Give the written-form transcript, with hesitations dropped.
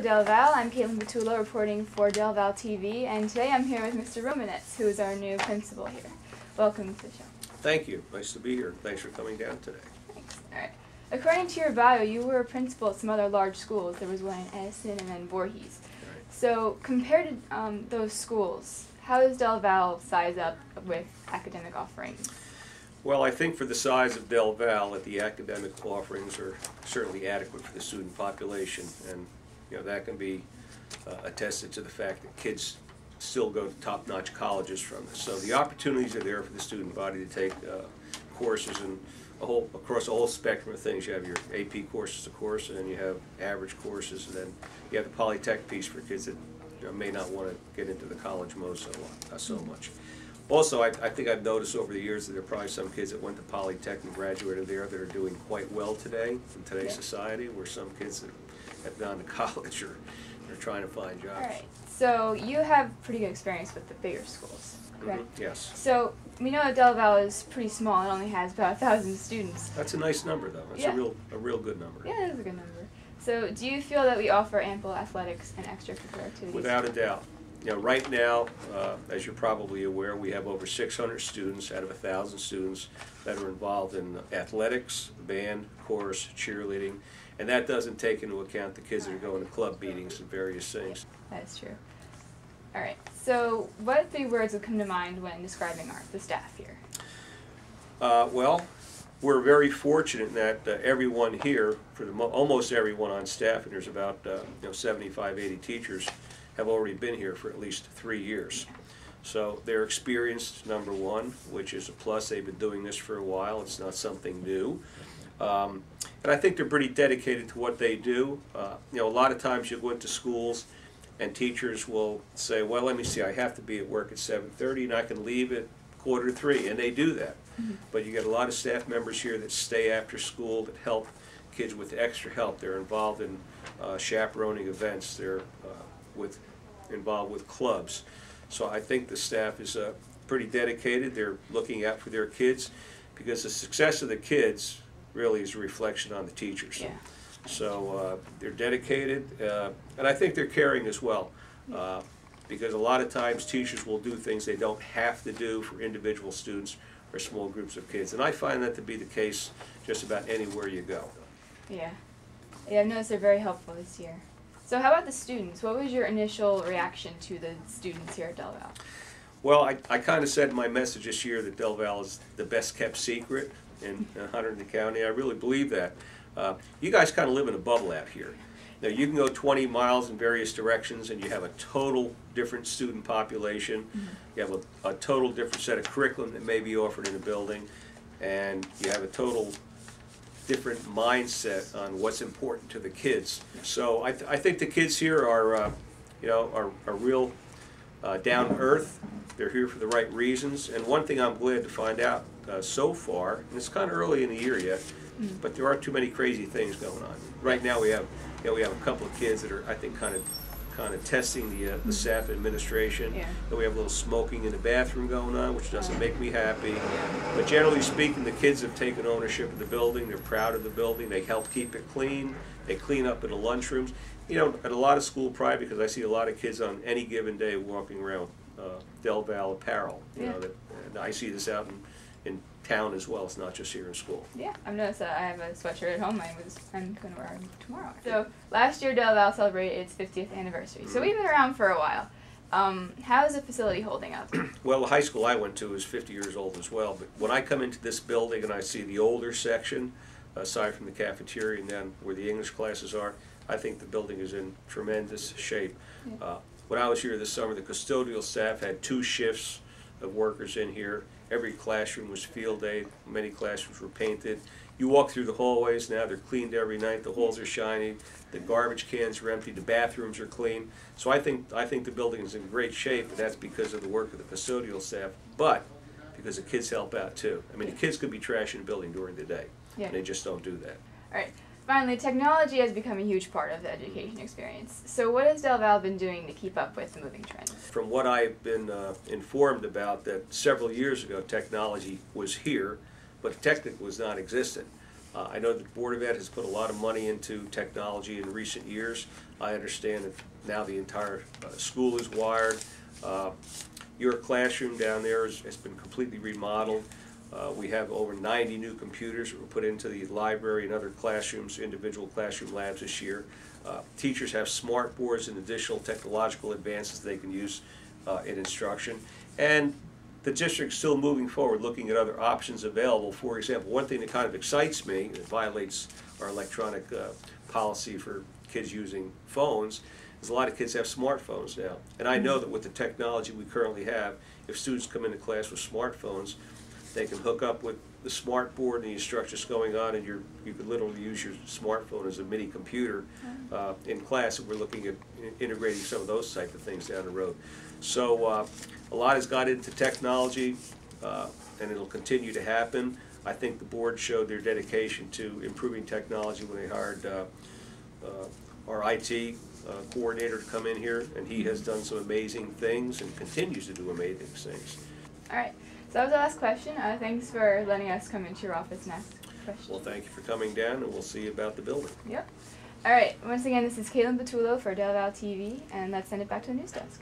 Del Val. I'm Caitlin Batula reporting for Del Val TV, and today I'm here with Mr. Romanetz, who is our new principal here. Welcome to the show. Thank you. Nice to be here. Thanks for coming down today. Thanks. All right. According to your bio, you were a principal at some other large schools. There was one in Edison and then Voorhees. Right. So compared to those schools, how does Del Val size up with academic offerings? Well, I think for the size of Del Val, that the academic offerings are certainly adequate for the student population, and that can be attested to the fact that kids still go to top-notch colleges from this. So the opportunities are there for the student body to take courses and across a whole spectrum of things. You have your AP courses, of course, and then you have average courses, and then you have the Polytech piece for kids that may not want to get into the college mode so much. Also, I think I've noticed over the years that there are probably some kids that went to Polytech and graduated there that are doing quite well today in today's society, where some kids that have gone to college are trying to find jobs. All right. So you have pretty good experience with the bigger schools, correct? Mm-hmm. Yes. So we know that Del Val is pretty small. It only has about 1,000 students. That's a nice number, though. That's a real good number. Yeah, that is a good number. So do you feel that we offer ample athletics and extracurricular activities? Without a doubt. Right now, as you're probably aware, we have over 600 students out of 1,000 students that are involved in athletics, band, chorus, cheerleading, and that doesn't take into account the kids that are going to club meetings and various things. That's true. All right. So what 3 words would come to mind when describing the staff here? Well, we're very fortunate that everyone here, almost everyone on staff, and there's about 75, 80 teachers, have already been here for at least 3 years. So they're experienced, number one, which is a plus. They've been doing this for a while. It's not something new. And I think they're pretty dedicated to what they do. A lot of times you go into schools and teachers will say, well, let me see, I have to be at work at 7:30 and I can leave at 2:45, and they do that. Mm-hmm. But you get a lot of staff members here that stay after school, that help kids with extra help. They're involved in chaperoning events. They're involved with clubs. So I think the staff is pretty dedicated. They're looking out for their kids, because the success of the kids really is a reflection on the teachers. Yeah. So they're dedicated, and I think they're caring as well, because a lot of times teachers will do things they don't have to do for individual students or small groups of kids, and I find that to be the case just about anywhere you go. Yeah. Yeah, I've noticed they're very helpful this year. So how about the students? What was your initial reaction to the students here at Del Val? Well, I kind of said in my message this year that Del Val is the best kept secret in Hunterdon County. I really believe that. You guys kind of live in a bubble out here. Now, you can go 20 miles in various directions and you have a total different student population. Mm-hmm. You have a total different set of curriculum that may be offered in a building, and you have a total different mindset on what's important to the kids. So I think the kids here are real down to earth. They're here for the right reasons. And one thing I'm glad to find out so far, and it's kind of early in the year yet, but there aren't too many crazy things going on. Right now we have a couple of kids that are, I think, kind of testing the staff administration. Yeah. And we have a little smoking in the bathroom going on, which doesn't make me happy. But generally speaking, the kids have taken ownership of the building. They're proud of the building. They help keep it clean. They clean up in the lunchrooms. At a lot of school pride, because I see a lot of kids on any given day walking around Del Val apparel. And I see this out in town as well. It's not just here in school. Yeah, I've noticed that. I have a sweatshirt at home. I'm going to wear it tomorrow. So last year Del Val celebrated its 50th anniversary. So we've been around for a while. How is the facility holding up? Well, the high school I went to is 50 years old as well. But when I come into this building and I see the older section, aside from the cafeteria and then where the English classes are, I think the building is in tremendous shape. Yeah. When I was here this summer, the custodial staff had 2 shifts of workers in here. Every classroom was field day. Many classrooms were painted. You walk through the hallways now, they're cleaned every night. The halls are shiny. The garbage cans are empty. The bathrooms are clean. So I think the building is in great shape, and that's because of the work of the custodial staff, but because the kids help out too. I mean, the kids could be trashing the building during the day, and they just don't do that. All right. Finally, technology has become a huge part of the education experience. So what has Del Val been doing to keep up with the moving trends? From what I've been informed about, that several years ago technology was here, but technically was not existent. I know that the Board of Ed has put a lot of money into technology in recent years. I understand that now the entire school is wired. Your classroom down there has been completely remodeled. We have over 90 new computers that were put into the library and other classrooms, individual classroom labs this year. Teachers have smart boards and additional technological advances they can use in instruction. And the district's still moving forward, looking at other options available. For example, one thing that kind of excites me, and it violates our electronic policy for kids using phones, is a lot of kids have smartphones now. And I know that with the technology we currently have, if students come into class with smartphones, they can hook up with the smart board and the instructions going on, and you could literally use your smartphone as a mini computer in class. And we're looking at integrating some of those type of things down the road. So a lot has got into technology, and it'll continue to happen. I think the board showed their dedication to improving technology when they hired our IT coordinator to come in here, and he has done some amazing things and continues to do amazing things. All right. So that was the last question. Thanks for letting us come into your office and ask questions. Well, thank you for coming down, and we'll see you about the building. Yep. All right. Once again, this is Caitlin Batullo for Del Val TV, and let's send it back to the news desk.